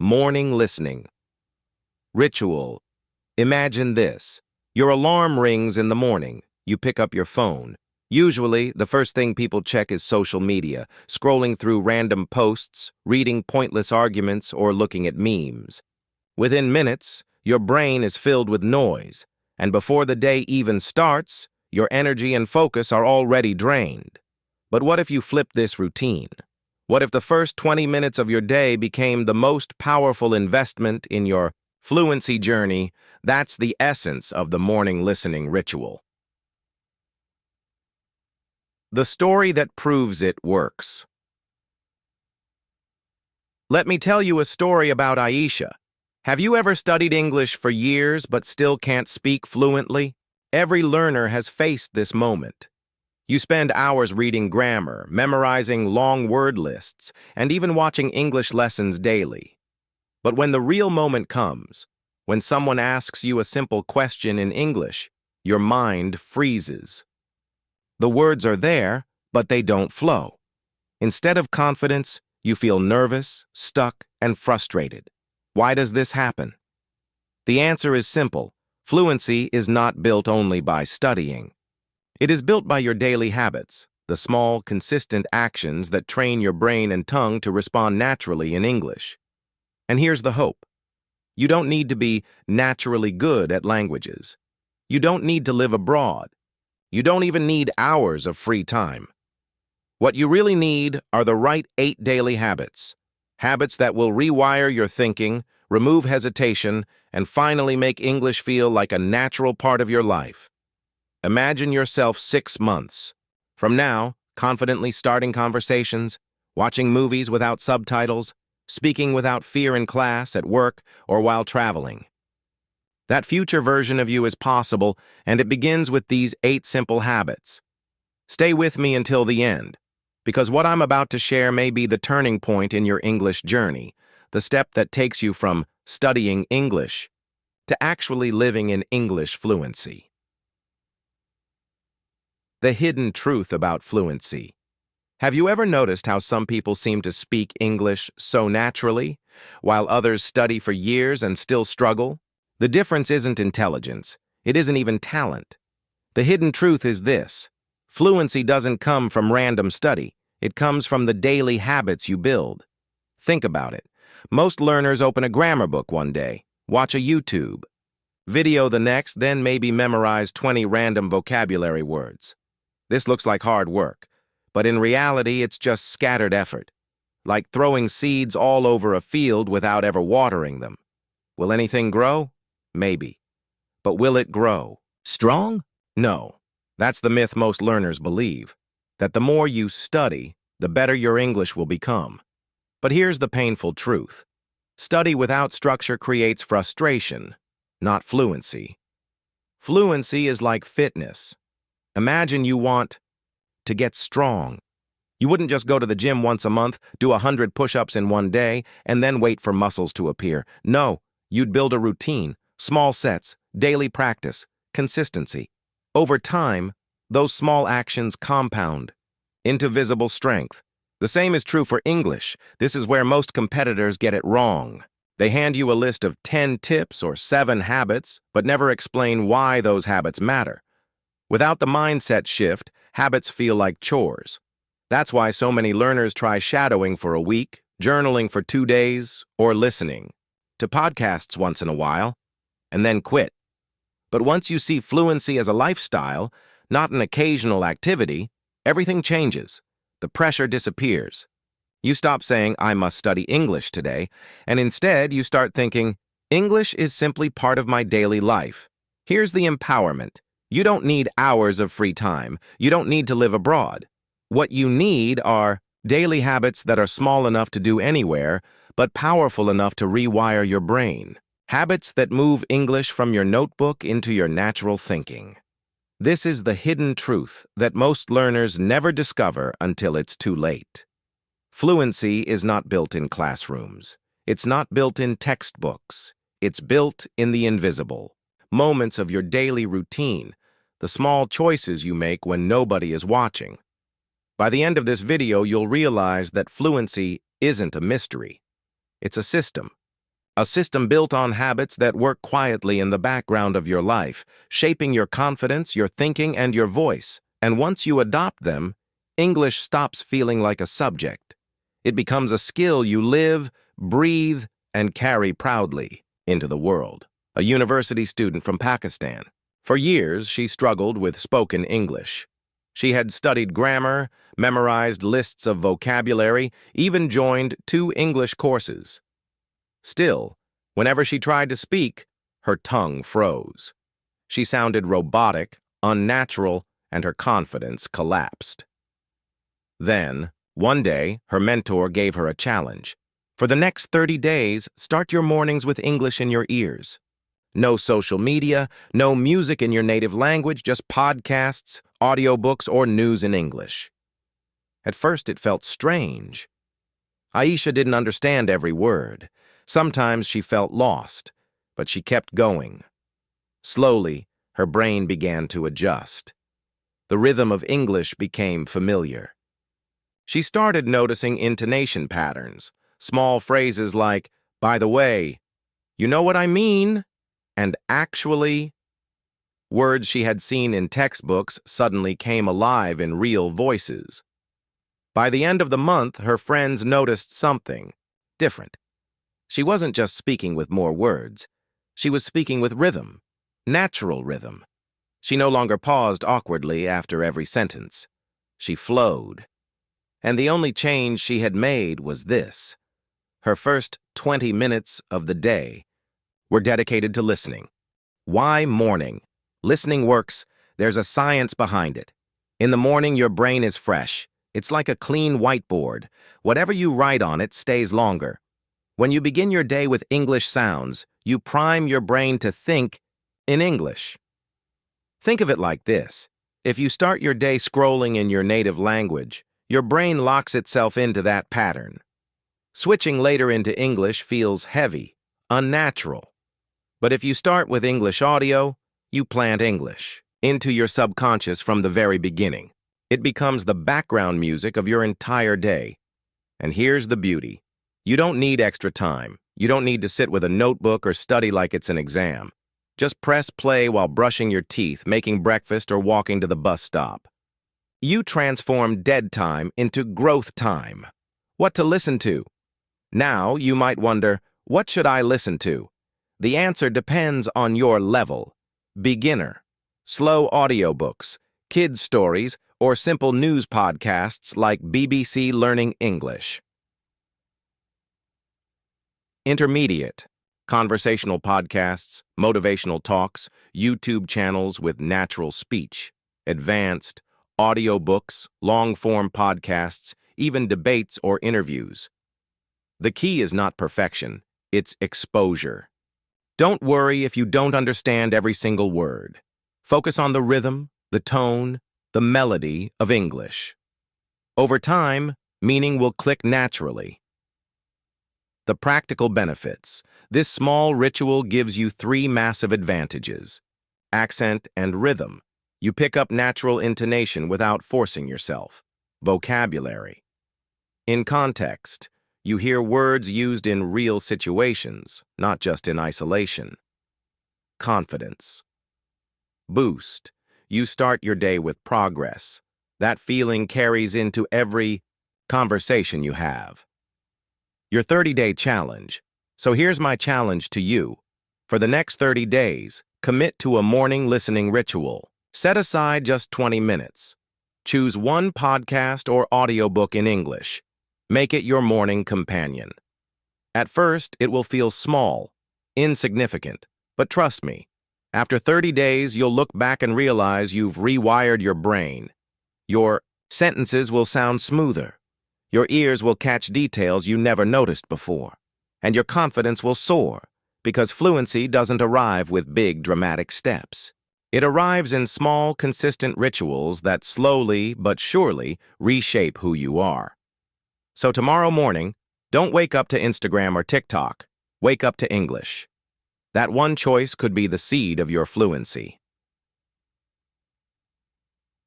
Morning listening. Ritual. Imagine this. Your alarm rings in the morning. You pick up your phone. Usually, the first thing people check is social media, scrolling through random posts, reading pointless arguments, or looking at memes. Within minutes, your brain is filled with noise, and before the day even starts, your energy and focus are already drained. But what if you flip this routine? What if the first 20 minutes of your day became the most powerful investment in your fluency journey? That's the essence of the morning listening ritual. The story that proves it works. Let me tell you a story about Aisha. Have you ever studied English for years but still can't speak fluently? Every learner has faced this moment. You spend hours reading grammar, memorizing long word lists, and even watching English lessons daily. But when the real moment comes, when someone asks you a simple question in English, your mind freezes. The words are there, but they don't flow. Instead of confidence, you feel nervous, stuck, and frustrated. Why does this happen? The answer is simple. Fluency is not built only by studying. It is built by your daily habits, the small, consistent actions that train your brain and tongue to respond naturally in English. And here's the hope. You don't need to be naturally good at languages. You don't need to live abroad. You don't even need hours of free time. What you really need are the right 8 daily habits. Habits that will rewire your thinking, remove hesitation, and finally make English feel like a natural part of your life. Imagine yourself 6 months from now, confidently starting conversations, watching movies without subtitles, speaking without fear in class, at work, or while traveling. That future version of you is possible, and it begins with these 8 simple habits. Stay with me until the end, because what I'm about to share may be the turning point in your English journey, the step that takes you from studying English to actually living in English fluency. The hidden truth about fluency. Have you ever noticed how some people seem to speak English so naturally, while others study for years and still struggle? The difference isn't intelligence. It isn't even talent. The hidden truth is this. Fluency doesn't come from random study. It comes from the daily habits you build. Think about it. Most learners open a grammar book one day, watch a YouTube video the next, then maybe memorize 20 random vocabulary words. This looks like hard work, but in reality, it's just scattered effort, like throwing seeds all over a field without ever watering them. Will anything grow? Maybe. But will it grow strong? No. That's the myth most learners believe, that the more you study, the better your English will become. But here's the painful truth. Study without structure creates frustration, not fluency. Fluency is like fitness. Imagine you want to get strong. You wouldn't just go to the gym once a month, do 100 push-ups in one day, and then wait for muscles to appear. No, you'd build a routine, small sets, daily practice, consistency. Over time, those small actions compound into visible strength. The same is true for English. This is where most competitors get it wrong. They hand you a list of 10 tips or 7 habits, but never explain why those habits matter. Without the mindset shift, habits feel like chores. That's why so many learners try shadowing for a week, journaling for 2 days, or listening to podcasts once in a while, and then quit. But once you see fluency as a lifestyle, not an occasional activity, everything changes. The pressure disappears. You stop saying, I must study English today, and instead you start thinking, English is simply part of my daily life. Here's the empowerment. You don't need hours of free time. You don't need to live abroad. What you need are daily habits that are small enough to do anywhere, but powerful enough to rewire your brain. Habits that move English from your notebook into your natural thinking. This is the hidden truth that most learners never discover until it's too late. Fluency is not built in classrooms. It's not built in textbooks. It's built in the invisible. Moments of your daily routine, the small choices you make when nobody is watching. By the end of this video, you'll realize that fluency isn't a mystery. It's a system, A system built on habits that work quietly in the background of your life, shaping your confidence, your thinking, and your voice. And once you adopt them, English stops feeling like a subject. It becomes a skill you live, breathe, and carry proudly into the world. A university student from Pakistan. For years, she struggled with spoken English. She had studied grammar, memorized lists of vocabulary, even joined 2 English courses. Still, whenever she tried to speak, her tongue froze. She sounded robotic, unnatural, and her confidence collapsed. Then, one day, her mentor gave her a challenge. For the next 30 days, start your mornings with English in your ears. No social media, no music in your native language, just podcasts, audiobooks, or news in English. At first, it felt strange. Aisha didn't understand every word. Sometimes she felt lost, but she kept going. Slowly, her brain began to adjust. The rhythm of English became familiar. She started noticing intonation patterns, small phrases like, "By the way," "You know what I mean," and "actually." Words she had seen in textbooks suddenly came alive in real voices. By the end of the month, her friends noticed something different. She wasn't just speaking with more words. She was speaking with rhythm, natural rhythm. She no longer paused awkwardly after every sentence. She flowed. And the only change she had made was this. Her first 20 minutes of the day were dedicated to listening. Why morning? Listening works. There's a science behind it. In the morning, your brain is fresh. It's like a clean whiteboard. Whatever you write on it stays longer. When you begin your day with English sounds, you prime your brain to think in English. Think of it like this. If you start your day scrolling in your native language, your brain locks itself into that pattern. Switching later into English feels heavy, unnatural. But if you start with English audio, you plant English into your subconscious from the very beginning. It becomes the background music of your entire day. And here's the beauty. You don't need extra time. You don't need to sit with a notebook or study like it's an exam. Just press play while brushing your teeth, making breakfast, or walking to the bus stop. You transform dead time into growth time. What to listen to? Now, you might wonder, what should I listen to? The answer depends on your level. Beginner, slow audiobooks, kids' stories, or simple news podcasts like BBC Learning English. Intermediate, conversational podcasts, motivational talks, YouTube channels with natural speech. Advanced, audiobooks, long-form podcasts, even debates or interviews. The key is not perfection, it's exposure. Don't worry if you don't understand every single word. Focus on the rhythm, the tone, the melody of English. Over time, meaning will click naturally. The practical benefits. This small ritual gives you 3 massive advantages. Accent and rhythm. You pick up natural intonation without forcing yourself. Vocabulary. In context, you hear words used in real situations, not just in isolation. Confidence. Boost. You start your day with progress. That feeling carries into every conversation you have. Your 30-day challenge. So here's my challenge to you. For the next 30 days, commit to a morning listening ritual. Set aside just 20 minutes. Choose one podcast or audiobook in English. Make it your morning companion. At first, it will feel small, insignificant, but trust me, after 30 days, you'll look back and realize you've rewired your brain. Your sentences will sound smoother. Your ears will catch details you never noticed before. And your confidence will soar, because fluency doesn't arrive with big, dramatic steps. It arrives in small, consistent rituals that slowly but surely reshape who you are. So tomorrow morning, don't wake up to Instagram or TikTok. Wake up to English. That one choice could be the seed of your fluency.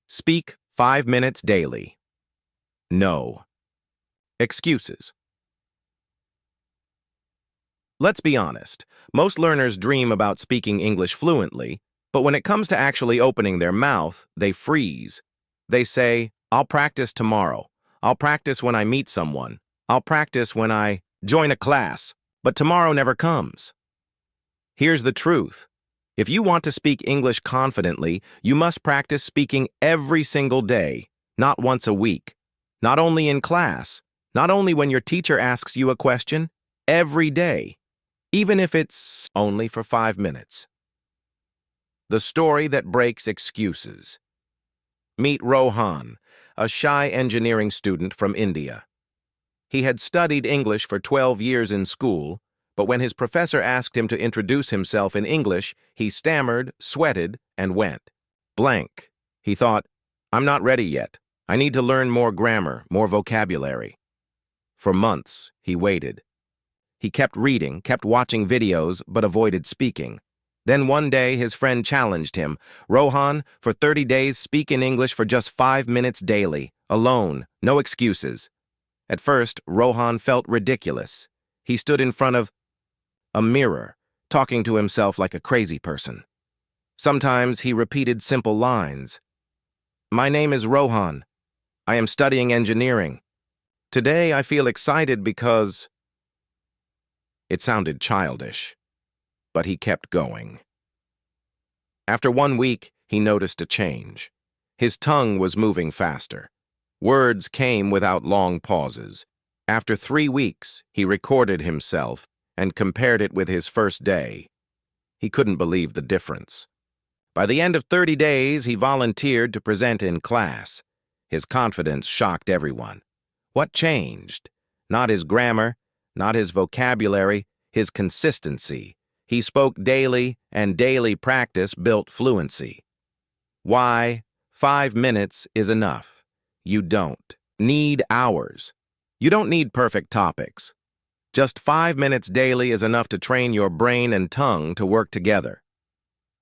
Speak 5 minutes daily. No excuses. Let's be honest. Most learners dream about speaking English fluently, but when it comes to actually opening their mouth, they freeze. They say, I'll practice tomorrow. I'll practice when I meet someone. I'll practice when I join a class. But tomorrow never comes. Here's the truth. If you want to speak English confidently, you must practice speaking every single day, not once a week. Not only in class, not only when your teacher asks you a question, every day, even if it's only for 5 minutes. The story that breaks excuses. Meet Rohan, a shy engineering student from India. He had studied English for 12 years in school, but when his professor asked him to introduce himself in English, he stammered, sweated, and went blank. He thought, I'm not ready yet. I need to learn more grammar, more vocabulary. For months, he waited. He kept reading, kept watching videos, but avoided speaking. Then one day, his friend challenged him, Rohan, for 30 days, speak in English for just 5 minutes daily, alone, no excuses. At first, Rohan felt ridiculous. He stood in front of a mirror, talking to himself like a crazy person. Sometimes he repeated simple lines. My name is Rohan. I am studying engineering. Today I feel excited because... It sounded childish, but he kept going. After 1 week, he noticed a change. His tongue was moving faster. Words came without long pauses. After 3 weeks, he recorded himself and compared it with his first day. He couldn't believe the difference. By the end of 30 days, he volunteered to present in class. His confidence shocked everyone. What changed? Not his grammar, not his vocabulary, his consistency. He spoke daily, and daily practice built fluency. Why? 5 minutes is enough. You don't need hours. You don't need perfect topics. Just 5 minutes daily is enough to train your brain and tongue to work together.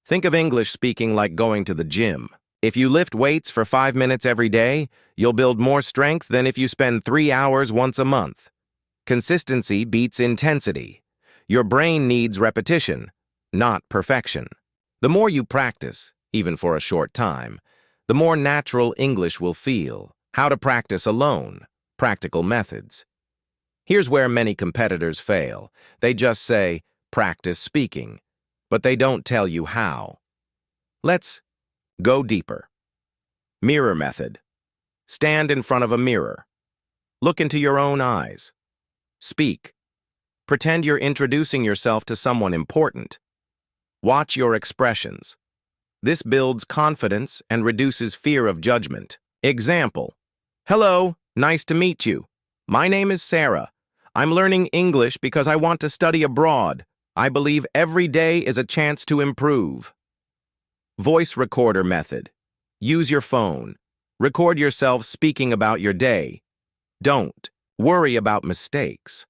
Think of English speaking like going to the gym. If you lift weights for 5 minutes every day, you'll build more strength than if you spend 3 hours once a month. Consistency beats intensity. Your brain needs repetition, not perfection. The more you practice, even for a short time, the more natural English will feel. How to practice alone. Practical methods. Here's where many competitors fail. They just say, practice speaking, but they don't tell you how. Let's go deeper. Mirror method. Stand in front of a mirror. Look into your own eyes. Speak. Pretend you're introducing yourself to someone important. Watch your expressions. This builds confidence and reduces fear of judgment. Example. Hello, nice to meet you. My name is Sarah. I'm learning English because I want to study abroad. I believe every day is a chance to improve. Voice recorder method. Use your phone. Record yourself speaking about your day. Don't worry about mistakes.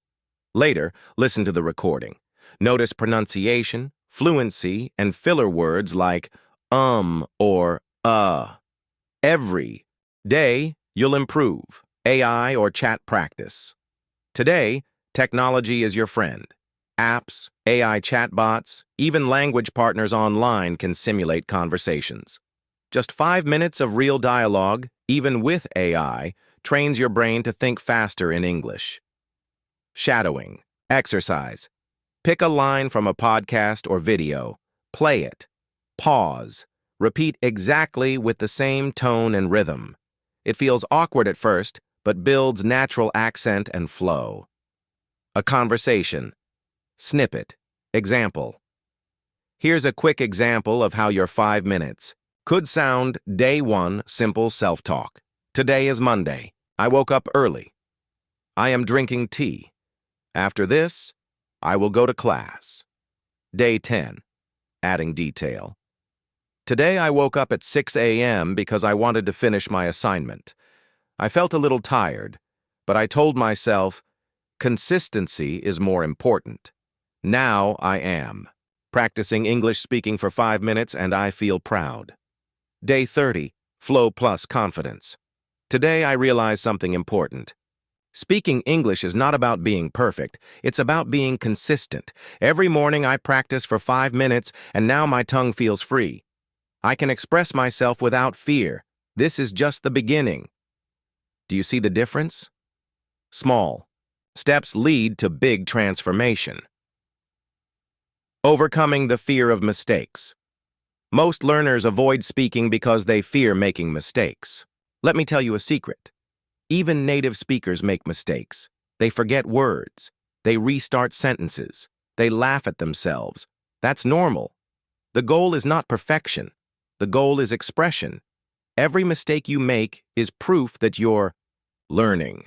Later, listen to the recording. Notice pronunciation, fluency, and filler words like or Every day, you'll improve. AI or chat practice. Today, technology is your friend. Apps, AI chatbots, even language partners online can simulate conversations. Just 5 minutes of real dialogue, even with AI, trains your brain to think faster in English. Shadowing. Exercise. Pick a line from a podcast or video. Play it. Pause. Repeat exactly with the same tone and rhythm. It feels awkward at first, but builds natural accent and flow. A conversation. Snippet. Example. Here's a quick example of how your 5 minutes could sound. Day 1, simple self-talk. Today is Monday. I woke up early. I am drinking tea. After this, I will go to class. Day 10. Adding detail. Today I woke up at 6 a.m. because I wanted to finish my assignment. I felt a little tired, but I told myself, consistency is more important. Now I am. Practicing English speaking for 5 minutes and I feel proud. Day 30. Flow plus confidence. Today I realized something important. Speaking English is not about being perfect. It's about being consistent. Every morning I practice for 5 minutes, and now my tongue feels free. I can express myself without fear. This is just the beginning. Do you see the difference? Small steps lead to big transformation. Overcoming the fear of mistakes. Most learners avoid speaking because they fear making mistakes. Let me tell you a secret. Even native speakers make mistakes. They forget words. They restart sentences. They laugh at themselves. That's normal. The goal is not perfection. The goal is expression. Every mistake you make is proof that you're learning.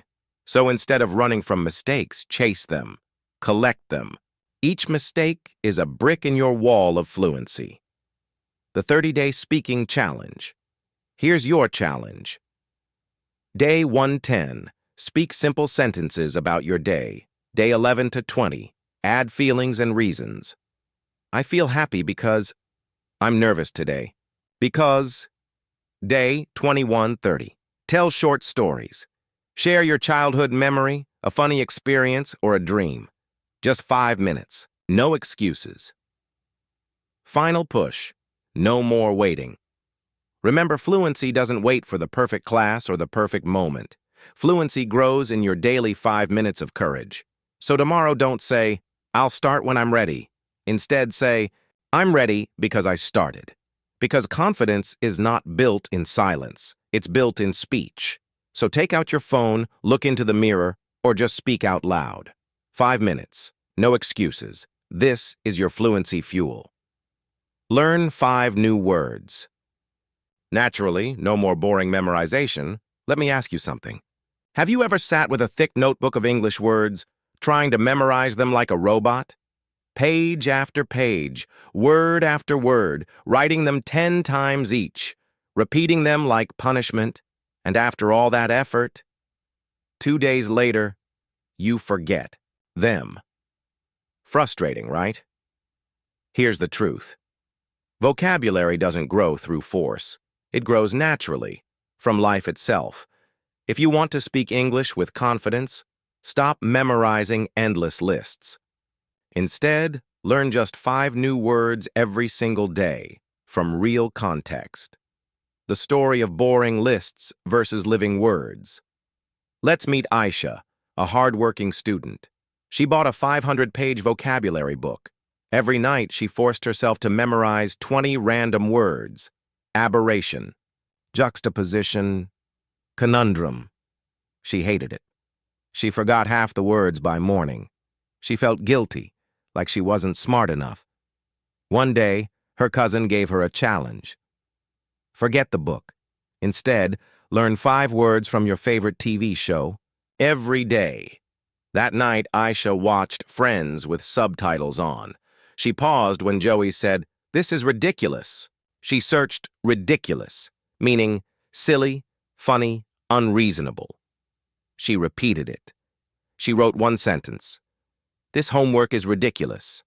So instead of running from mistakes, chase them. Collect them. Each mistake is a brick in your wall of fluency. The 30-Day Speaking Challenge. Here's your challenge. Day 110. Speak simple sentences about your day. Day 11 to 20. Add feelings and reasons. I feel happy because I'm nervous today. Because Day 21-30. Tell short stories. Share your childhood memory, a funny experience, or a dream. Just 5 minutes. No excuses. Final push. No more waiting. Remember, fluency doesn't wait for the perfect class or the perfect moment. Fluency grows in your daily 5 minutes of courage. So tomorrow don't say, I'll start when I'm ready. Instead say, I'm ready because I started. Because confidence is not built in silence. It's built in speech. So take out your phone, look into the mirror, or just speak out loud. 5 minutes. No excuses. This is your fluency fuel. Learn 5 new words. Naturally, no more boring memorization. Let me ask you something. Have you ever sat with a thick notebook of English words, trying to memorize them like a robot? Page after page, word after word, writing them 10 times each, repeating them like punishment, and after all that effort, 2 days later, you forget them. Frustrating, right? Here's the truth. Vocabulary doesn't grow through force. It grows naturally, from life itself. If you want to speak English with confidence, stop memorizing endless lists. Instead, learn just 5 new words every single day, from real context. The story of boring lists versus living words. Let's meet Aisha, a hard-working student. She bought a 500-page vocabulary book. Every night, she forced herself to memorize 20 random words. Aberration, juxtaposition, conundrum. She hated it. She forgot half the words by morning. She felt guilty, like she wasn't smart enough. One day, her cousin gave her a challenge. Forget the book. Instead, learn 5 words from your favorite TV show every day. That night, Aisha watched Friends with subtitles on. She paused when Joey said, "This is ridiculous." She searched ridiculous, meaning silly, funny, unreasonable. She repeated it. She wrote one sentence. "This homework is ridiculous."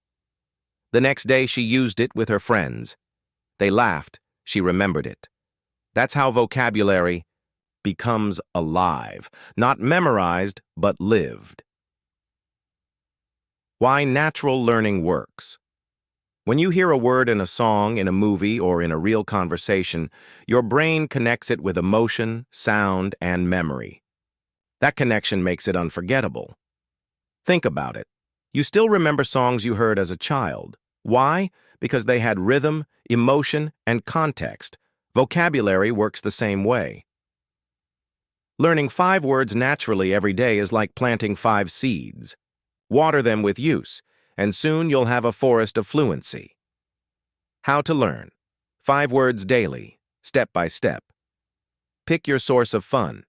The next day, she used it with her friends. They laughed. She remembered it. That's how vocabulary becomes alive, not memorized, but lived. Why natural learning works. When you hear a word in a song, in a movie, or in a real conversation, your brain connects it with emotion, sound, and memory. That connection makes it unforgettable. Think about it. You still remember songs you heard as a child. Why? Because they had rhythm, emotion, and context. Vocabulary works the same way. Learning 5 words naturally every day is like planting 5 seeds. Water them with use, and soon you'll have a forest of fluency. How to learn. 5 words daily, step by step. Pick your source of fun.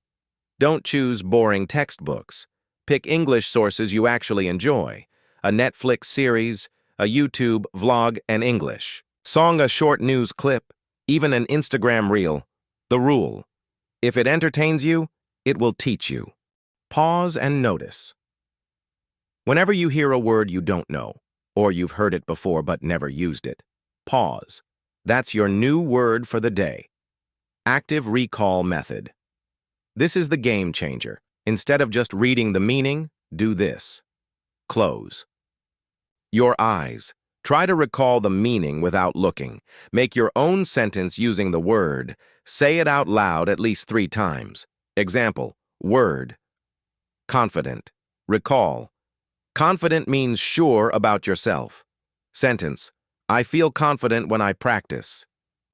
Don't choose boring textbooks. Pick English sources you actually enjoy. A Netflix series, a YouTube vlog, and English. Song, a short news clip, even an Instagram reel. The rule. If it entertains you, it will teach you. Pause and notice. Whenever you hear a word you don't know, or you've heard it before but never used it, pause. That's your new word for the day. Active recall method. This is the game changer. Instead of just reading the meaning, do this. Close your eyes. Try to recall the meaning without looking. Make your own sentence using the word. Say it out loud at least 3 times. Example, word. Confident. Recall. Confident means sure about yourself. Sentence. I feel confident when I practice.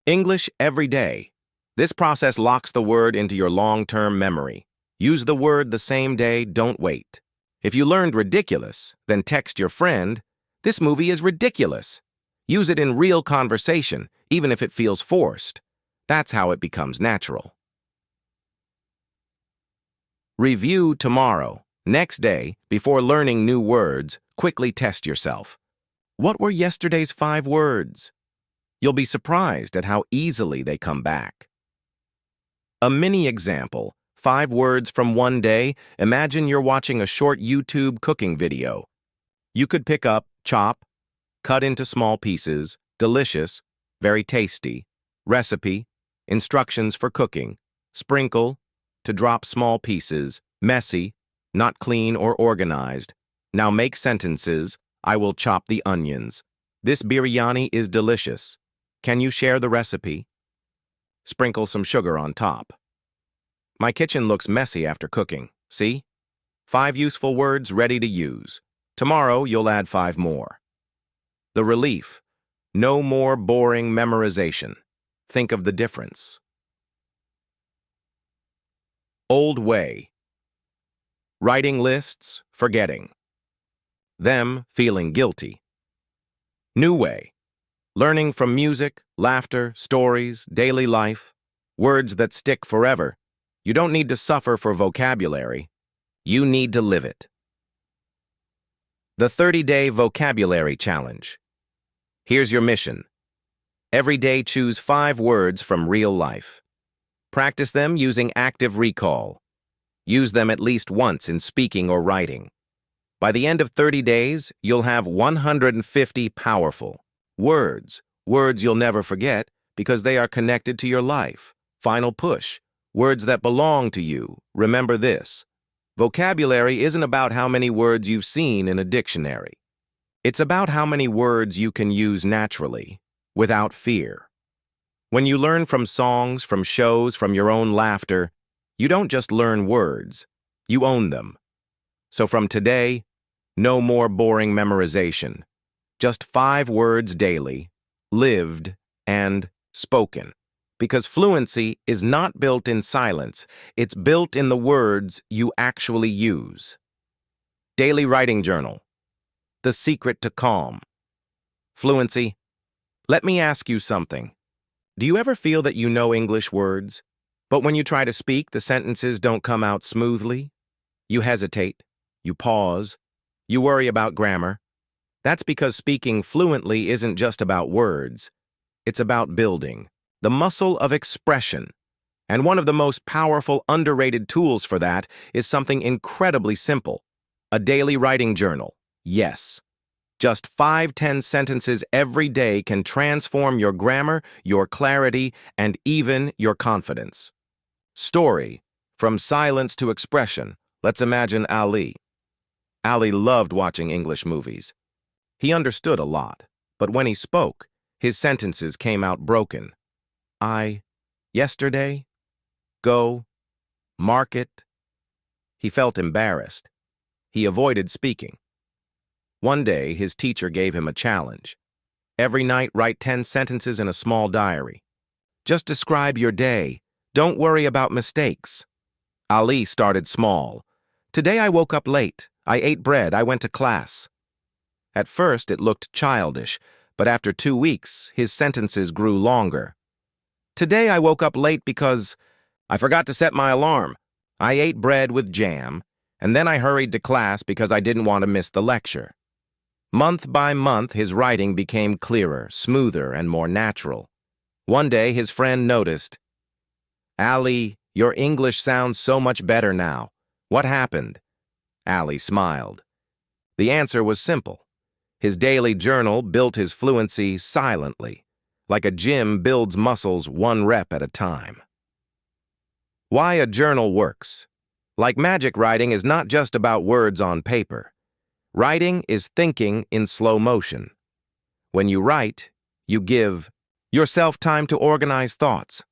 English every day. This process locks the word into your long-term memory. Use the word the same day, don't wait. If you learned ridiculous, then text your friend, "This movie is ridiculous." Use it in real conversation, even if it feels forced. That's how it becomes natural. Review tomorrow. Next day, before learning new words, quickly test yourself. What were yesterday's 5 words? You'll be surprised at how easily they come back. A mini example, 5 words from one day. Imagine you're watching a short YouTube cooking video. You could pick up chop, cut into small pieces, delicious, very tasty, recipe, instructions for cooking, sprinkle, to drop small pieces, messy, not clean or organized. Now make sentences. I will chop the onions. This biryani is delicious. Can you share the recipe? Sprinkle some sugar on top. My kitchen looks messy after cooking. See? 5 useful words ready to use. Tomorrow, you'll add 5 more. The relief. No more boring memorization. Think of the difference. Old way. Writing lists, forgetting. Them, feeling guilty. New way. Learning from music, laughter, stories, daily life. Words that stick forever. You don't need to suffer for vocabulary. You need to live it. The 30-Day Vocabulary Challenge. Here's your mission. Every day choose 5 words from real life. Practice them using active recall. Use them at least once in speaking or writing. By the end of 30 days, you'll have 150 powerful words. Words you'll never forget because they are connected to your life. Final push. Words that belong to you. Remember this. Vocabulary isn't about how many words you've seen in a dictionary. It's about how many words you can use naturally, without fear. When you learn from songs, from shows, from your own laughter, you don't just learn words, you own them. So from today, no more boring memorization. Just 5 words daily, lived and spoken. Because fluency is not built in silence, it's built in the words you actually use. Daily Writing Journal. The Secret to Calm. Fluency. Let me ask you something. Do you ever feel that you know English words, but when you try to speak, the sentences don't come out smoothly? You hesitate, you pause, you worry about grammar. That's because speaking fluently isn't just about words. It's about building the muscle of expression. And one of the most powerful, underrated tools for that is something incredibly simple. A daily writing journal. Yes. Just 5-10 sentences every day can transform your grammar, your clarity, and even your confidence. Story. From silence to expression. Let's imagine Ali. Ali loved watching English movies. He understood a lot, but when he spoke, his sentences came out broken. Yesterday, go, market. He felt embarrassed. He avoided speaking. One day, his teacher gave him a challenge. Every night, write 10 sentences in a small diary. Just describe your day. Don't worry about mistakes. Ali started small. Today I woke up late. I ate bread. I went to class. At first, it looked childish, but after 2 weeks, his sentences grew longer. Today I woke up late because I forgot to set my alarm. I ate bread with jam, and then I hurried to class because I didn't want to miss the lecture. Month by month, his writing became clearer, smoother, and more natural. One day, his friend noticed, Ali, your English sounds so much better now. What happened? Ali smiled. The answer was simple. His daily journal built his fluency silently, like a gym builds muscles 1 rep at a time. Why a journal works. Like magic, writing is not just about words on paper. Writing is thinking in slow motion. When you write, you give yourself time to organize thoughts.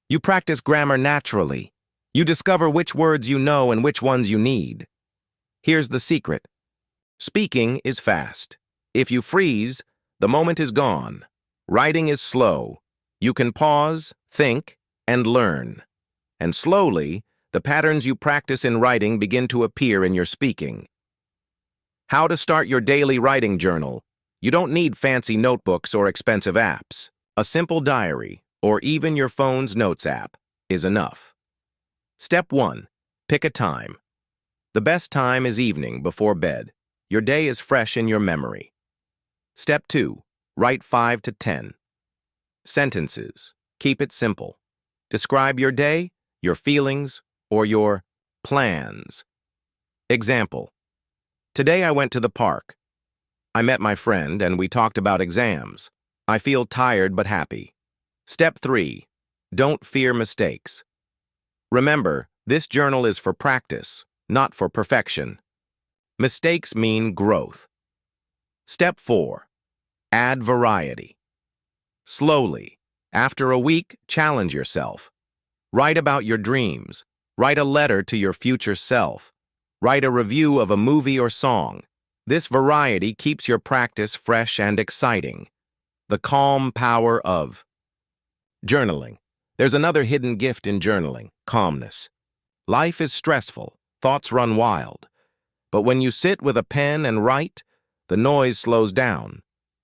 You practice grammar naturally. You discover which words you know and which ones you need. Here's the secret. Speaking is fast. If you freeze, the moment is gone. Writing is slow. You can pause, think, and learn. And slowly, the patterns you practice in writing begin to appear in your speaking. How to start your daily writing journal. You don't need fancy notebooks or expensive apps. A simple diary, or even your phone's notes app, is enough. Step 1. Pick a time. The best time is evening, before bed. Your day is fresh in your memory. Step 2. Write 5 to 10 sentences. Keep it simple. Describe your day, your feelings, or your plans. Example. Today I went to the park. I met my friend and we talked about exams. I feel tired but happy. Step 3. Don't fear mistakes. Remember, this journal is for practice, not for perfection. Mistakes mean growth. Step 4. Add variety. Slowly, after a week, challenge yourself. Write about your dreams. Write a letter to your future self. Write a review of a movie or song. This variety keeps your practice fresh and exciting. The calm power of journaling. There's another hidden gift in journaling: calmness. Life is stressful, thoughts run wild. But when you sit with a pen and write, the noise slows down.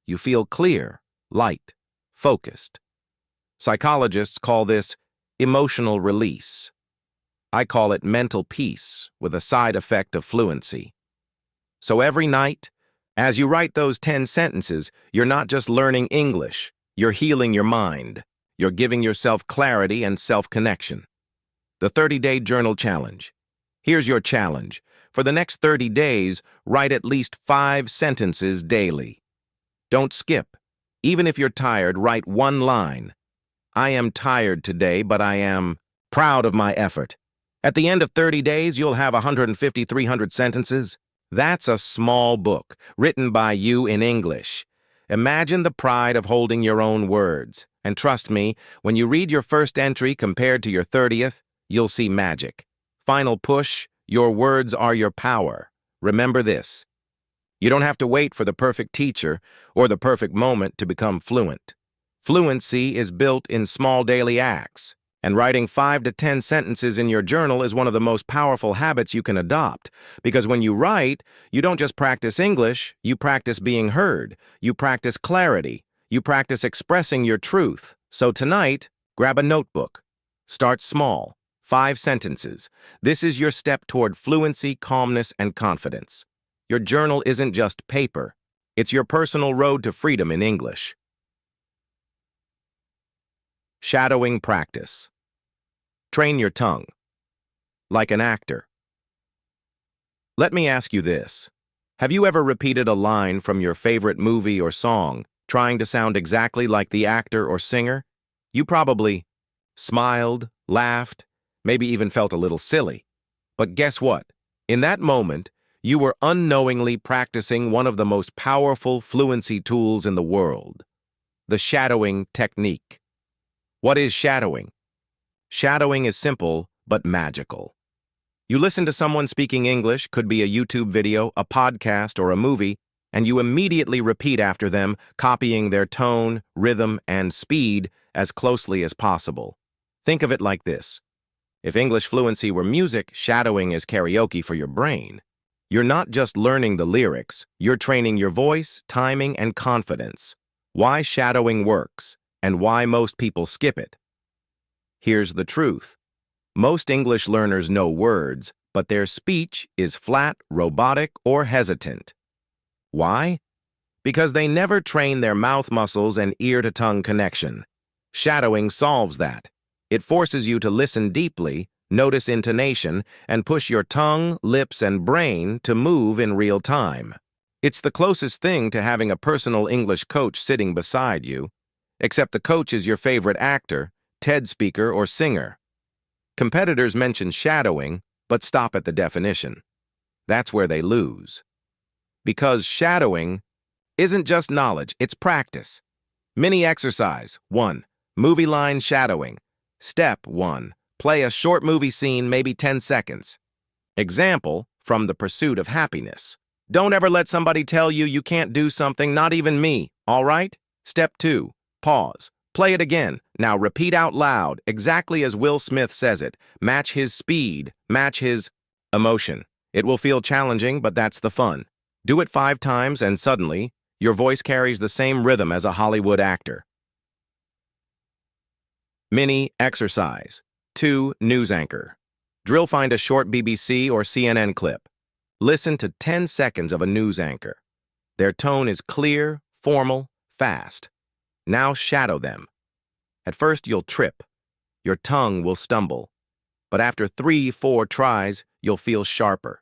You feel clear, light, focused. Psychologists call this emotional release. I call it mental peace, with a side effect of fluency. So every night, as you write those 10 sentences, you're not just learning English, you're healing your mind. You're giving yourself clarity and self-connection. The 30-Day Journal Challenge. Here's your challenge. For the next 30 days, write at least 5 sentences daily. Don't skip. Even if you're tired, write one line. I am tired today, but I am proud of my effort. At the end of 30 days, you'll have 150, 300 sentences. That's a small book, written by you in English. Imagine the pride of holding your own words. And trust me, when you read your first entry compared to your 30th, you'll see magic. Final push, your words are your power. Remember this. You don't have to wait for the perfect teacher or the perfect moment to become fluent. Fluency is built in small daily acts, and writing 5 to 10 sentences in your journal is one of the most powerful habits you can adopt, because when you write, you don't just practice English, you practice being heard, you practice clarity, you practice expressing your truth. So tonight, grab a notebook. Start small, 5 sentences. This is your step toward fluency, calmness, and confidence. Your journal isn't just paper. It's your personal road to freedom in English. Shadowing practice. Train your tongue. Like an actor. Let me ask you this. Have you ever repeated a line from your favorite movie or song, trying to sound exactly like the actor or singer? You probably smiled, laughed, maybe even felt a little silly. But guess what? In that moment, you were unknowingly practicing one of the most powerful fluency tools in the world, the shadowing technique. What is shadowing? Shadowing is simple but magical. You listen to someone speaking English, could be a YouTube video, a podcast, or a movie, and you immediately repeat after them, copying their tone, rhythm, and speed as closely as possible. Think of it like this. If English fluency were music, shadowing is karaoke for your brain. You're not just learning the lyrics, you're training your voice, timing, and confidence. Why shadowing works, and why most people skip it. Here's the truth. Most English learners know words, but their speech is flat, robotic, or hesitant. Why? Because they never train their mouth muscles and ear-to-tongue connection. Shadowing solves that. It forces you to listen deeply, notice intonation, and push your tongue, lips, and brain to move in real time. It's the closest thing to having a personal English coach sitting beside you, except the coach is your favorite actor, TED speaker, or singer. Competitors mention shadowing, but stop at the definition. That's where they lose. Because shadowing isn't just knowledge, it's practice. Mini exercise. 1. Movie line shadowing. Step 1. Play a short movie scene, maybe 10 seconds. Example, from The Pursuit of Happiness. Don't ever let somebody tell you you can't do something, not even me, all right? Step 2. Pause. Play it again. Now repeat out loud, exactly as Will Smith says it. Match his speed, match his emotion. It will feel challenging, but that's the fun. Do it 5 times and suddenly, your voice carries the same rhythm as a Hollywood actor. Mini exercise. 2. News anchor. Drill: find a short BBC or CNN clip. Listen to 10 seconds of a news anchor. Their tone is clear, formal, fast. Now shadow them. At first you'll trip. Your tongue will stumble. But after 3-4 tries, you'll feel sharper.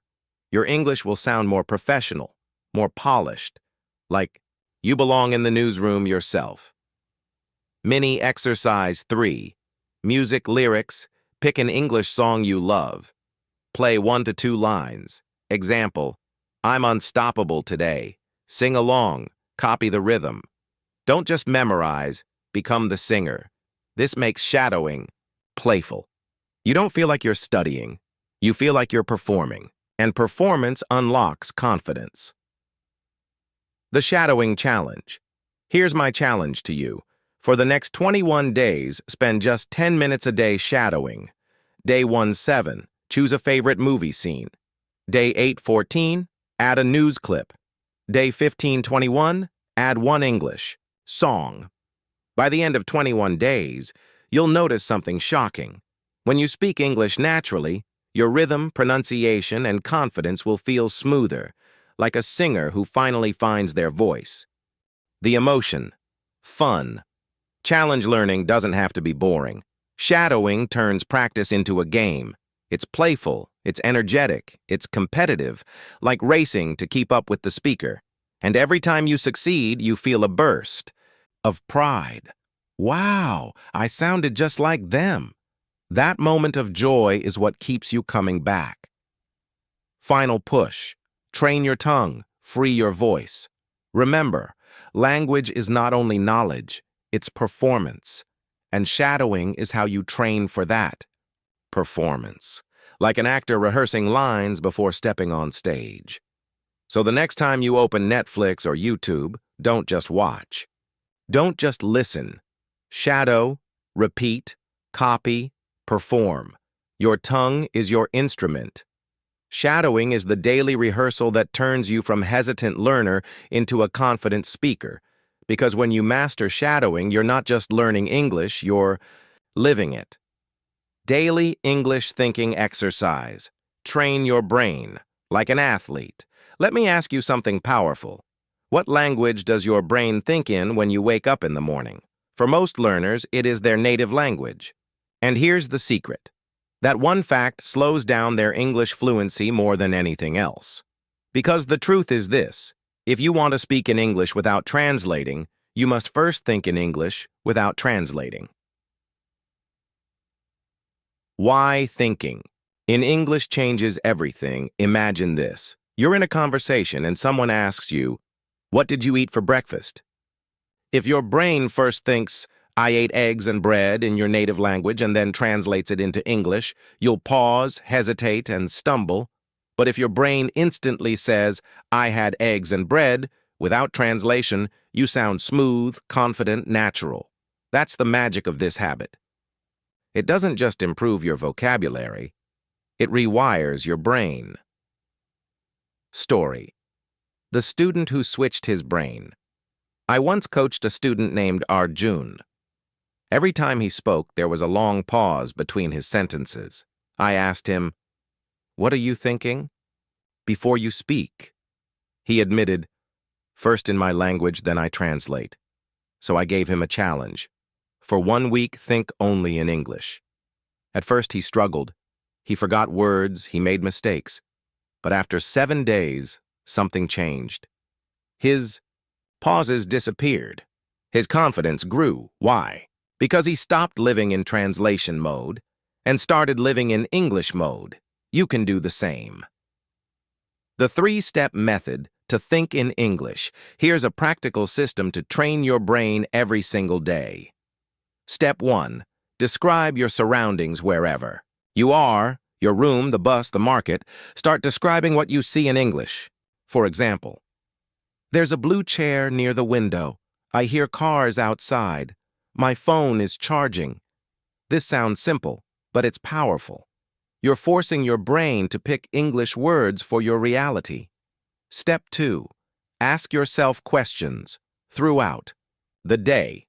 Your English will sound more professional, more polished, like you belong in the newsroom yourself. Mini exercise 3. Music lyrics. Pick an English song you love. Play 1 to 2 lines. Example, I'm unstoppable today. Sing along, copy the rhythm. Don't just memorize, become the singer. This makes shadowing playful. You don't feel like you're studying. You feel like you're performing. And performance unlocks confidence. The shadowing challenge. Here's my challenge to you. For the next 21 days, spend just 10 minutes a day shadowing. Day 17, choose a favorite movie scene. Day 8-14, add a news clip. Day 15-21, add 1 English song. By the end of 21 days, you'll notice something shocking. When you speak English naturally, your rhythm, pronunciation, and confidence will feel smoother, like a singer who finally finds their voice. The emotion, fun. Challenge learning doesn't have to be boring. Shadowing turns practice into a game. It's playful, it's energetic, it's competitive, like racing to keep up with the speaker. And every time you succeed, you feel a burst of pride. Wow, I sounded just like them. That moment of joy is what keeps you coming back. Final push. Train your tongue, free your voice. Remember, language is not only knowledge, it's performance. And shadowing is how you train for that. Performance. Like an actor rehearsing lines before stepping on stage. So the next time you open Netflix or YouTube, don't just watch. Don't just listen. Shadow, repeat, copy, perform. Your tongue is your instrument. Shadowing is the daily rehearsal that turns you from hesitant learner into a confident speaker. Because when you master shadowing, you're not just learning English, you're living it. Daily English thinking exercise. Train your brain, like an athlete. Let me ask you something powerful. What language does your brain think in when you wake up in the morning? For most learners, it is their native language. And here's the secret. That one fact slows down their English fluency more than anything else. Because the truth is this. If you want to speak in English without translating, you must first think in English without translating. Why thinking? In English changes everything. Imagine this. You're in a conversation and someone asks you, "What did you eat for breakfast?" If your brain first thinks, "I ate eggs and bread" in your native language and then translates it into English, you'll pause, hesitate, and stumble. But if your brain instantly says, "I had eggs and bread," without translation, you sound smooth, confident, natural. That's the magic of this habit. It doesn't just improve your vocabulary, it rewires your brain. Story. The student who switched his brain. I once coached a student named Arjun. Every time he spoke, there was a long pause between his sentences. I asked him, "What are you thinking?" "Before you speak." He admitted, "First in my language, then I translate." So I gave him a challenge. For 1 week, think only in English. At first he struggled. He forgot words, he made mistakes. But after 7 days, something changed. His pauses disappeared. His confidence grew. Why? Because he stopped living in translation mode and started living in English mode. You can do the same. The three-step method to think in English. Here's a practical system to train your brain every single day. Step 1. Describe your surroundings wherever you are, your room, the bus, the market. Start describing what you see in English. For example, there's a blue chair near the window. I hear cars outside. My phone is charging. This sounds simple, but it's powerful. You're forcing your brain to pick English words for your reality. Step 2. Ask yourself questions throughout the day.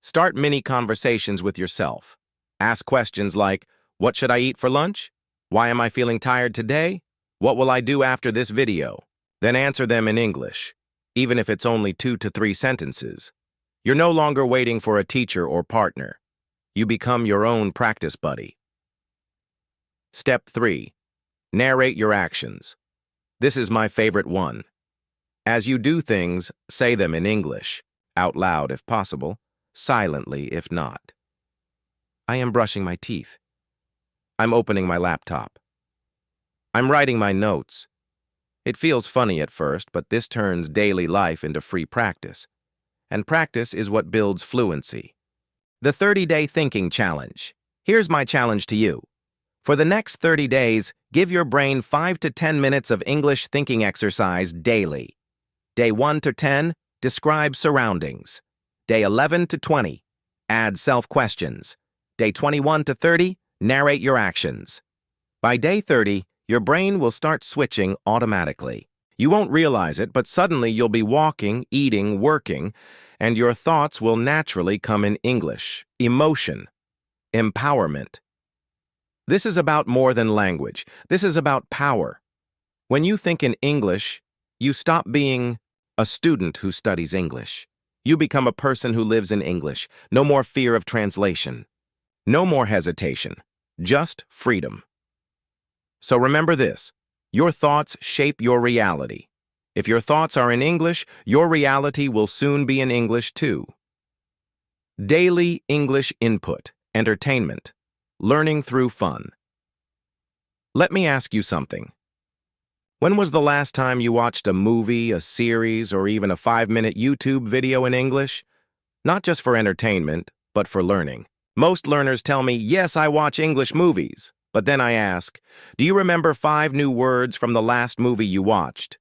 Start mini conversations with yourself. Ask questions like, what should I eat for lunch? Why am I feeling tired today? What will I do after this video? Then answer them in English, even if it's only 2 to 3 sentences. You're no longer waiting for a teacher or partner. You become your own practice buddy. Step 3. Narrate your actions. This is my favorite one. As you do things, say them in English, out loud if possible, silently if not. I am brushing my teeth. I'm opening my laptop. I'm writing my notes. It feels funny at first, but this turns daily life into free practice. And practice is what builds fluency. The 30-day thinking challenge. Here's my challenge to you. For the next 30 days, give your brain 5 to 10 minutes of English thinking exercise daily. Day 1 to 10, describe surroundings. Day 11 to 20, add self-questions. Day 21 to 30, narrate your actions. By day 30, your brain will start switching automatically. You won't realize it, but suddenly you'll be walking, eating, working, and your thoughts will naturally come in English. Emotion. Empowerment. This is about more than language. This is about power. When you think in English, you stop being a student who studies English. You become a person who lives in English. No more fear of translation. No more hesitation. Just freedom. So remember this. Your thoughts shape your reality. If your thoughts are in English, your reality will soon be in English too. Daily English input. Entertainment. Learning through fun. Let me ask you something. When was the last time you watched a movie, a series, or even a 5-minute YouTube video in English? Not just for entertainment, but for learning. Most learners tell me, yes, I watch English movies. But then I ask, do you remember 5 new words from the last movie you watched?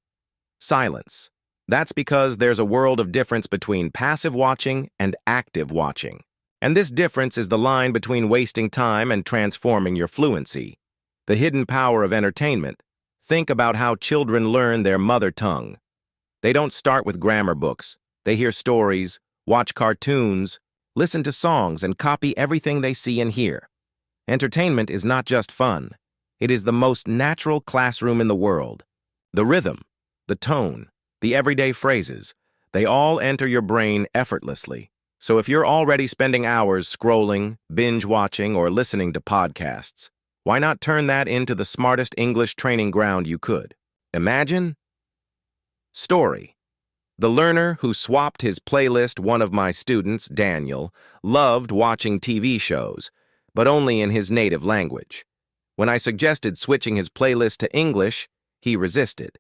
Silence. That's because there's a world of difference between passive watching and active watching. And this difference is the line between wasting time and transforming your fluency. The hidden power of entertainment. Think about how children learn their mother tongue. They don't start with grammar books. They hear stories, watch cartoons, listen to songs, and copy everything they see and hear. Entertainment is not just fun. It is the most natural classroom in the world. The rhythm, the tone, the everyday phrases, they all enter your brain effortlessly. So if you're already spending hours scrolling, binge-watching, or listening to podcasts, why not turn that into the smartest English training ground you could? Imagine. Story. The learner who swapped his playlist, one of my students, Daniel, loved watching TV shows, but only in his native language. When I suggested switching his playlist to English, he resisted.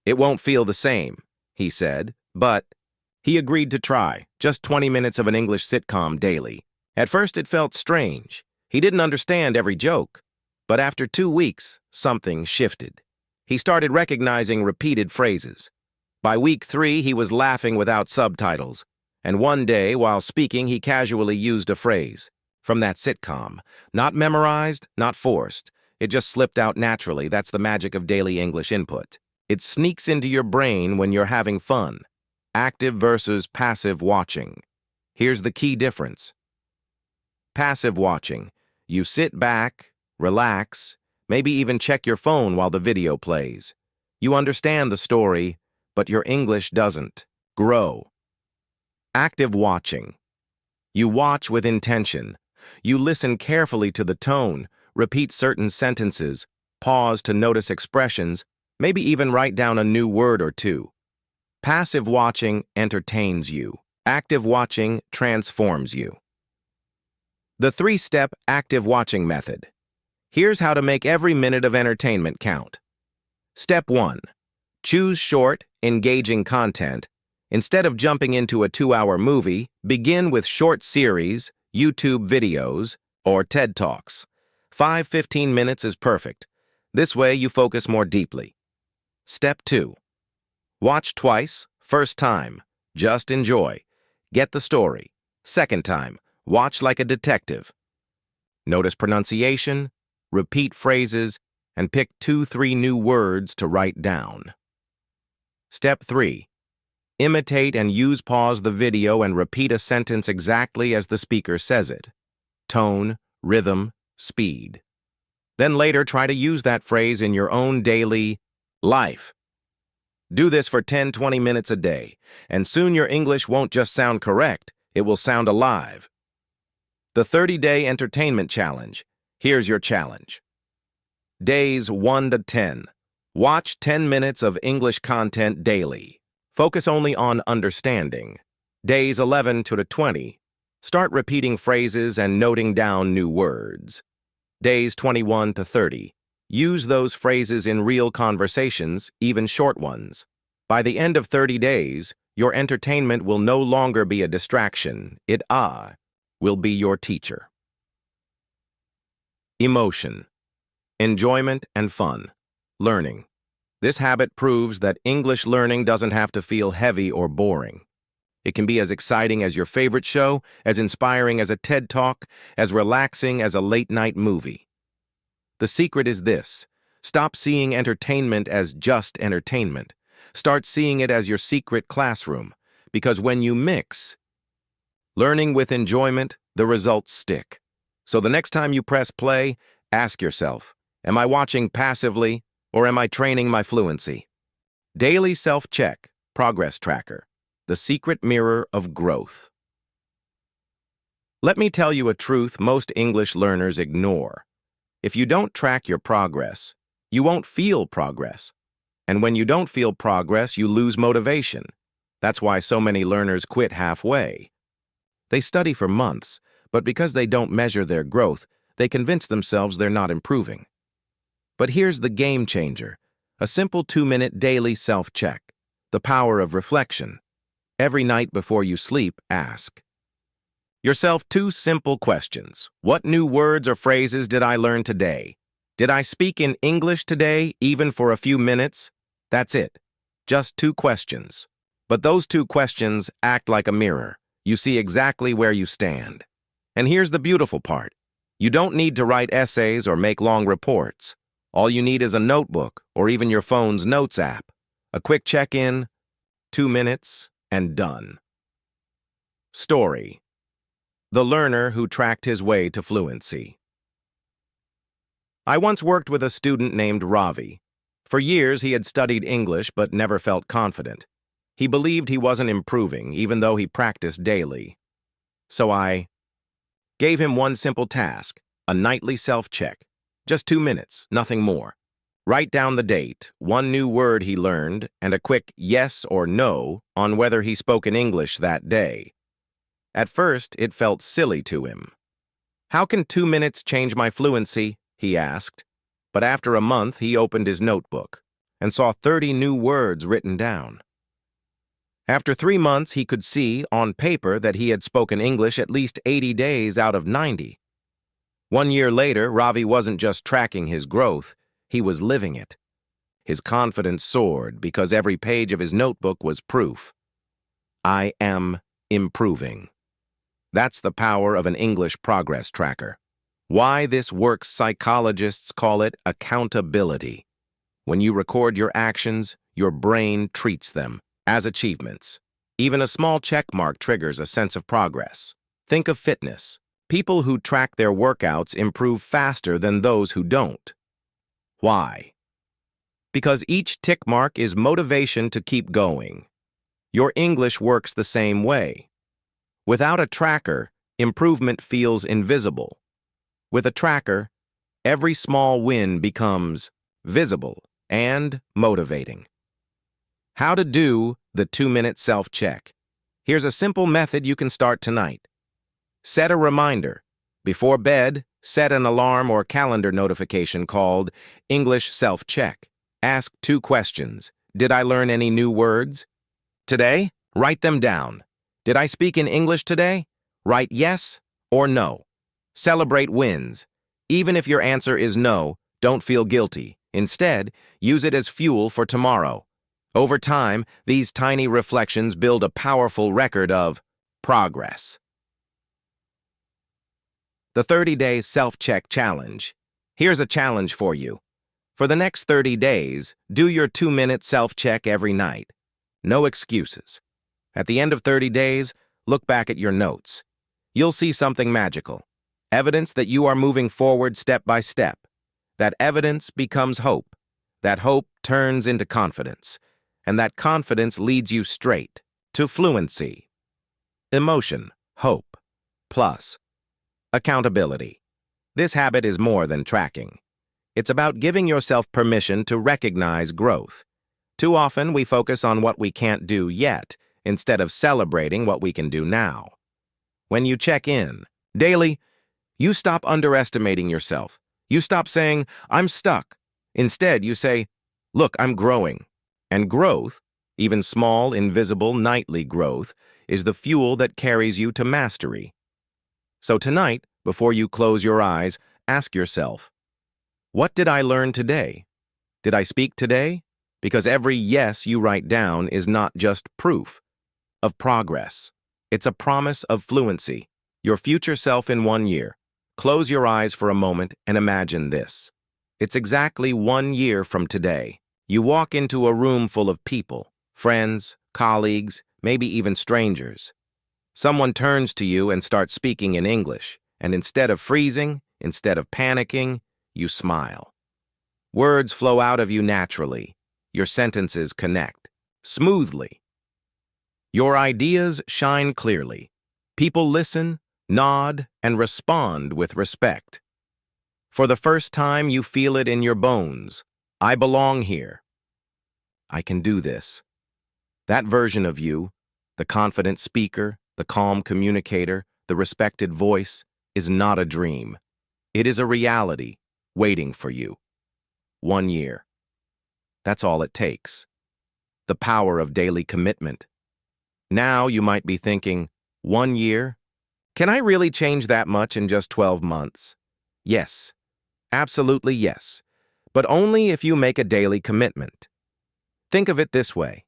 It won't feel the same, he said, but he agreed to try, just 20 minutes of an English sitcom daily. At first it felt strange. He didn't understand every joke. But after 2 weeks, something shifted. He started recognizing repeated phrases. By week 3, he was laughing without subtitles. And one day, while speaking, he casually used a phrase from that sitcom. Not memorized, not forced. It just slipped out naturally. That's the magic of daily English input. It sneaks into your brain when you're having fun. Active versus passive watching. Here's the key difference. Passive watching. You sit back, relax, maybe even check your phone while the video plays. You understand the story, but your English doesn't grow. Active watching. You watch with intention. You listen carefully to the tone, repeat certain sentences, pause to notice expressions, maybe even write down a new word or two. Passive watching entertains you. Active watching transforms you. The 3-step active watching method. Here's how to make every minute of entertainment count. Step 1. Choose short, engaging content. Instead of jumping into a 2-hour movie, begin with short series, YouTube videos, or TED Talks. 5-15 minutes is perfect. This way you focus more deeply. Step 2. Watch twice. First time, just enjoy. Get the story. Second time, watch like a detective. Notice pronunciation, repeat phrases, and pick 2-3 new words to write down. Step 3. Imitate and pause the video and repeat a sentence exactly as the speaker says it. Tone, rhythm, speed. Then later try to use that phrase in your own daily life. Do this for 10-20 minutes a day, and soon your English won't just sound correct, it will sound alive. The 30-day entertainment challenge. Here's your challenge. Days 1 to 10. Watch 10 minutes of English content daily. Focus only on understanding. Days 11 to 20. Start repeating phrases and noting down new words. Days 21 to 30. Use those phrases in real conversations, even short ones. By the end of 30 days, your entertainment will no longer be a distraction. It will be your teacher. Emotion. Enjoyment and fun. Learning. This habit proves that English learning doesn't have to feel heavy or boring. It can be as exciting as your favorite show, as inspiring as a TED Talk, as relaxing as a late-night movie. The secret is this: stop seeing entertainment as just entertainment. Start seeing it as your secret classroom, because when you mix learning with enjoyment, the results stick. So the next time you press play, ask yourself, am I watching passively or am I training my fluency? Daily self-check, progress tracker, the secret mirror of growth. Let me tell you a truth most English learners ignore. If you don't track your progress, you won't feel progress. And when you don't feel progress, you lose motivation. That's why so many learners quit halfway. They study for months, but because they don't measure their growth, they convince themselves they're not improving. But here's the game changer: a simple 2-minute daily self-check, the power of reflection. Every night before you sleep, ask yourself 2 simple questions. What new words or phrases did I learn today? Did I speak in English today, even for a few minutes? That's it. Just 2 questions. But those 2 questions act like a mirror. You see exactly where you stand. And here's the beautiful part. You don't need to write essays or make long reports. All you need is a notebook or even your phone's notes app. A quick check-in, 2 minutes, and done. Story: the learner who tracked his way to fluency. I once worked with a student named Ravi. For years, he had studied English but never felt confident. He believed he wasn't improving, even though he practiced daily. So I gave him one simple task, a nightly self-check. Just 2 minutes, nothing more. Write down the date, 1 new word he learned, and a quick yes or no on whether he spoke in English that day. At first, it felt silly to him. How can 2 minutes change my fluency? He asked. But after a month, he opened his notebook and saw 30 new words written down. After 3 months, he could see, on paper, that he had spoken English at least 80 days out of 90. 1 year later, Ravi wasn't just tracking his growth, he was living it. His confidence soared because every page of his notebook was proof. I am improving. That's the power of an English progress tracker. Why this works, psychologists call it accountability. When you record your actions, your brain treats them as achievements. Even a small check mark triggers a sense of progress. Think of fitness. People who track their workouts improve faster than those who don't. Why? Because each tick mark is motivation to keep going. Your English works the same way. Without a tracker, improvement feels invisible. With a tracker, every small win becomes visible and motivating. How to do the 2-minute self-check. Here's a simple method you can start tonight. Set a reminder. Before bed, set an alarm or calendar notification called English Self-Check. Ask 2 questions. Did I learn any new words? Today, write them down. Did I speak in English today? Write yes or no. Celebrate wins. Even if your answer is no, don't feel guilty. Instead, use it as fuel for tomorrow. Over time, these tiny reflections build a powerful record of progress. The 30-Day Self-Check Challenge. Here's a challenge for you. For the next 30 days, do your 2-minute self-check every night. No excuses. At the end of 30 days, look back at your notes. You'll see something magical. Evidence that you are moving forward step by step. That evidence becomes hope. That hope turns into confidence. And that confidence leads you straight to fluency. Emotion, hope, plus accountability. This habit is more than tracking. It's about giving yourself permission to recognize growth. Too often, we focus on what we can't do yet, instead of celebrating what we can do now. When you check in daily, you stop underestimating yourself. You stop saying, I'm stuck. Instead, you say, look, I'm growing. And growth, even small, invisible, nightly growth, is the fuel that carries you to mastery. So tonight, before you close your eyes, ask yourself, what did I learn today? Did I speak today? Because every yes you write down is not just proof of progress. It's a promise of fluency, your future self in 1 year. Close your eyes for a moment and imagine this. It's exactly 1 year from today. You walk into a room full of people, friends, colleagues, maybe even strangers. Someone turns to you and starts speaking in English, and instead of freezing, instead of panicking, you smile. Words flow out of you naturally. Your sentences connect smoothly. Your ideas shine clearly. People listen, nod, and respond with respect. For the first time, you feel it in your bones. I belong here. I can do this. That version of you, the confident speaker, the calm communicator, the respected voice, is not a dream. It is a reality waiting for you. 1 year. That's all it takes. The power of daily commitment. Now you might be thinking, 1 year? Can I really change that much in just 12 months? Yes, absolutely yes, but only if you make a daily commitment. Think of it this way.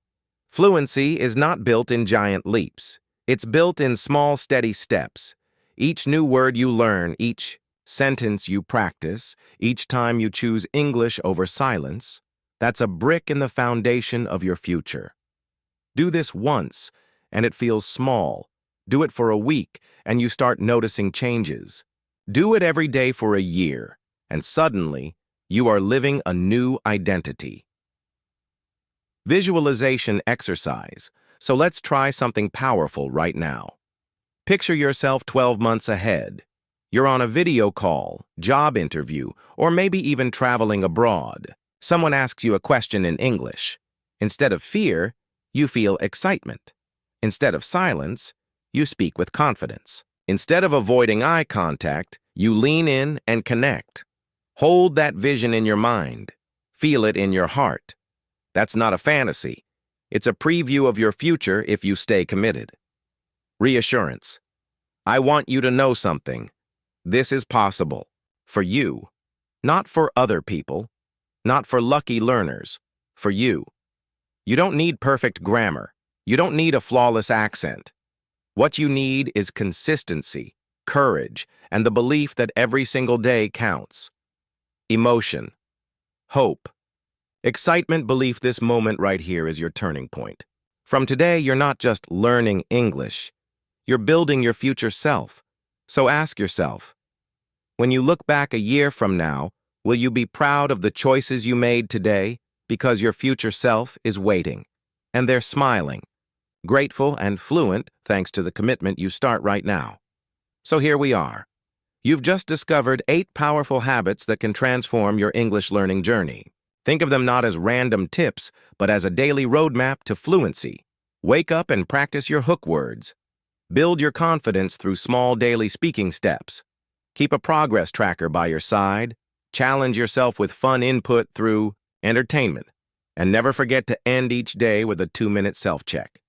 Fluency is not built in giant leaps. It's built in small, steady steps. Each new word you learn, each sentence you practice, each time you choose English over silence, that's a brick in the foundation of your future. Do this once, and it feels small. Do it for a week, and you start noticing changes. Do it every day for a year, and suddenly, you are living a new identity. Visualization exercise. So let's try something powerful right now. Picture yourself 12 months ahead. You're on a video call, job interview, or maybe even traveling abroad. Someone asks you a question in English. Instead of fear, you feel excitement. Instead of silence, you speak with confidence. Instead of avoiding eye contact, you lean in and connect. Hold that vision in your mind. Feel it in your heart. That's not a fantasy. It's a preview of your future if you stay committed. Reassurance. I want you to know something. This is possible. For you. Not for other people. Not for lucky learners. For you. You don't need perfect grammar. You don't need a flawless accent. What you need is consistency, courage, and the belief that every single day counts. Emotion. Hope. Excitement, belief. This moment right here is your turning point. From today, you're not just learning English. You're building your future self. So ask yourself, when you look back a year from now, will you be proud of the choices you made today because your future self is waiting, and they're smiling, grateful and fluent thanks to the commitment you start right now? So here we are. You've just discovered 8 powerful habits that can transform your English learning journey. Think of them not as random tips, but as a daily roadmap to fluency. Wake up and practice your hook words. Build your confidence through small daily speaking steps. Keep a progress tracker by your side. Challenge yourself with fun input through entertainment. And never forget to end each day with a 2-minute self-check.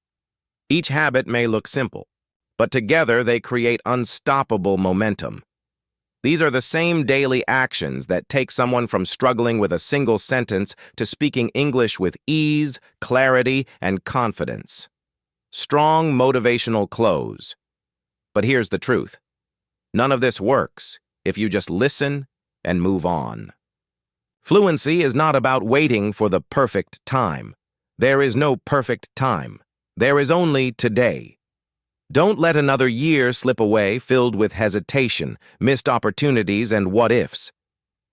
Each habit may look simple, but together they create unstoppable momentum. These are the same daily actions that take someone from struggling with a single sentence to speaking English with ease, clarity, and confidence. Strong motivational close. But here's the truth. None of this works if you just listen and move on. Fluency is not about waiting for the perfect time. There is no perfect time. There is only today. Don't let another year slip away filled with hesitation, missed opportunities, and what-ifs.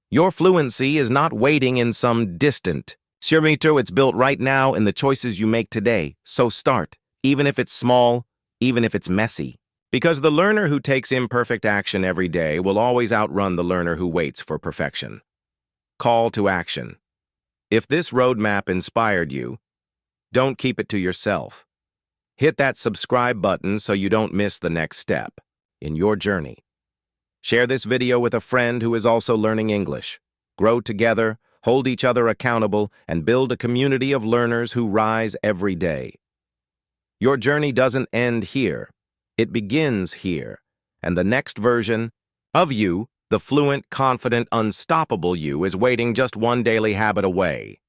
Your fluency is not waiting in some distant future. It's built right now in the choices you make today. So start, even if it's small, even if it's messy. Because the learner who takes imperfect action every day will always outrun the learner who waits for perfection. Call to action. If this roadmap inspired you, don't keep it to yourself. Hit that subscribe button so you don't miss the next step in your journey. Share this video with a friend who is also learning English. Grow together, hold each other accountable, and build a community of learners who rise every day. Your journey doesn't end here. It begins here, and the next version of you, the fluent, confident, unstoppable you, is waiting just one daily habit away.